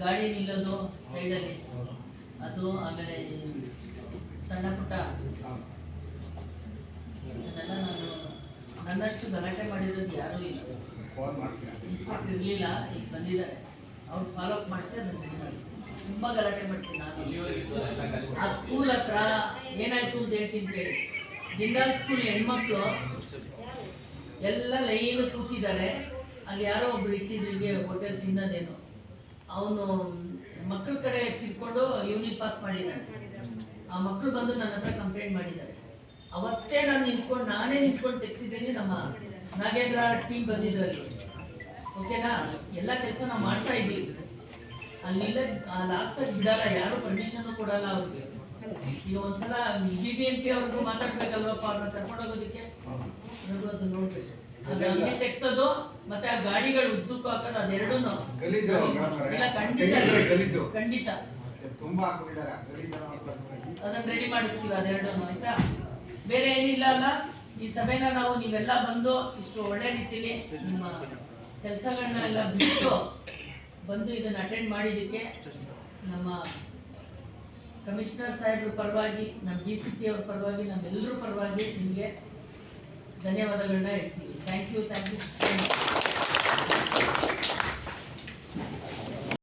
ಗಾಡಿ ನಿಲ್ಲೋದು ಸೈಡಲ್ಲಿ ಅದು, ಆಮೇಲೆ ಸಣ್ಣ ಪುಟ್ಟ ಇದನ್ನೆಲ್ಲ ನಾನು ನನ್ನಷ್ಟು ಗಲಾಟೆ ಮಾಡಿರೋದು ಯಾರೂ ಇಲ್ಲ. ಇನ್ಸ್ಪೆಕ್ಟರ್ ಇರಲಿಲ್ಲ, ಈಗ ಬಂದಿದ್ದಾರೆ, ಅವ್ರು ಫಾಲೋ ಅಪ್ ಮಾಡಿಸಿ ಅದನ್ನು ರೆಡಿ ಮಾಡಿಸ್ತೀನಿ. ತುಂಬ ಗಲಾಟೆ ಮಾಡ್ತೀನಿ ನಾನು. ಆ ಸ್ಕೂಲ್ ಹತ್ರ ಏನಾಯ್ತು ಅಂತ ಹೇಳ್ತೀನಿ ಕೇಳಿ. ಜಿಂದಾಲ್ ಸ್ಕೂಲ್ ಹೆಣ್ಮಕ್ಳು ಎಲ್ಲ ಲೈನ್ ಕೂತಿದ್ದಾರೆ. ಅಲ್ಲಿ ಯಾರೋ ಒಬ್ರು ಇಟ್ಟಿದ್ರು ಹೀಗೆ ಹೋಟೆಲ್ ತಿನ್ನೋದೇನು, ಅವನು ಮಕ್ಕಳ ಕಡೆ ಸಿಕ್ಕೊಂಡು ಯೂನಿಟ್ ಪಾಸ್ ಮಾಡಿದ್ದಾನೆ. ಆ ಮಕ್ಕಳು ಬಂದು ನನ್ನ ಹತ್ರ ಕಂಪ್ಲೇಂಟ್ ಮಾಡಿದ್ದಾರೆ. ಅವತ್ತೇ ನಾನೇ ನಿಂತ್ಕೊಂಡು ತೆಗ್ಸಿದ್ದೀನಿ. ನಮ್ಮ ನಾಗೇಂದ್ರ ಟೀಮ್ ಬಂದಿದ್ರಲ್ಲಿ, ಓಕೆನಾ. ಎಲ್ಲ ಕೆಲಸ ನಾವು ಮಾಡ್ತಾ ಇದ್ದೀವಿ. ಅಲ್ಲಿಲ್ಲ ಅಲ್ಲಿ ಹಾಕ್ಸೋಕೆ ಬಿಡಲ್ಲ, ಯಾರು ಪರ್ಮಿಷನ್ನು ಕೊಡಲ್ಲ ಅವ್ರಿಗೆ. ಈಗ ಒಂದ್ಸಲ BBMP ಅವ್ರಿಗೂ ಮಾತಾಡ್ಬೇಕಲ್ವಪ್ಪ, ಅವ್ರನ್ನ ಕರ್ಕೊಂಡೋಗೋದಕ್ಕೆ. ಅದು ನೋಡ್ಬೇಕು, ಅದು ಅಂಗಡಿ ತೆಗ್ಸೋದು ಮತ್ತೆ ಆ ಗಾಡಿಗಳು ಉದ್ದಕ್ಕೂ ಹಾಕೋದು, ಅದೆರಡೂ ಇಲ್ಲ. ಖಂಡಿತ ಅದನ್ನ ರೆಡಿ ಮಾಡಿಸ್ತೀವಿ, ಅದೆರಡೂ ಆಯ್ತಾ. ಬೇರೆ ಏನಿಲ್ಲ ಅಲ್ಲ. ಈ ಸಭೆನ ನಾವು ನೀವೆಲ್ಲ ಬಂದು ಇಷ್ಟು ಒಳ್ಳೆ ರೀತಿಯಲ್ಲಿ ನಿಮ್ಮ ಕೆಲಸಗಳನ್ನ ಎಲ್ಲ ಬಿಟ್ಟು ಬಂದು ಇದನ್ನು ಅಟೆಂಡ್ ಮಾಡಿದ್ದಕ್ಕೆ ನಮ್ಮ ಕಮಿಷನರ್ ಸಾಹೇಬ್ರ ಪರವಾಗಿ, ನಮ್ಮ DCP ಅವ್ರ ಪರವಾಗಿ, ನಮ್ಮೆಲ್ಲರ ಪರವಾಗಿ ನಿಮಗೆ ಧನ್ಯವಾದಗಳನ್ನ ಹೇಳ್ತೀವಿ. Thank you so much.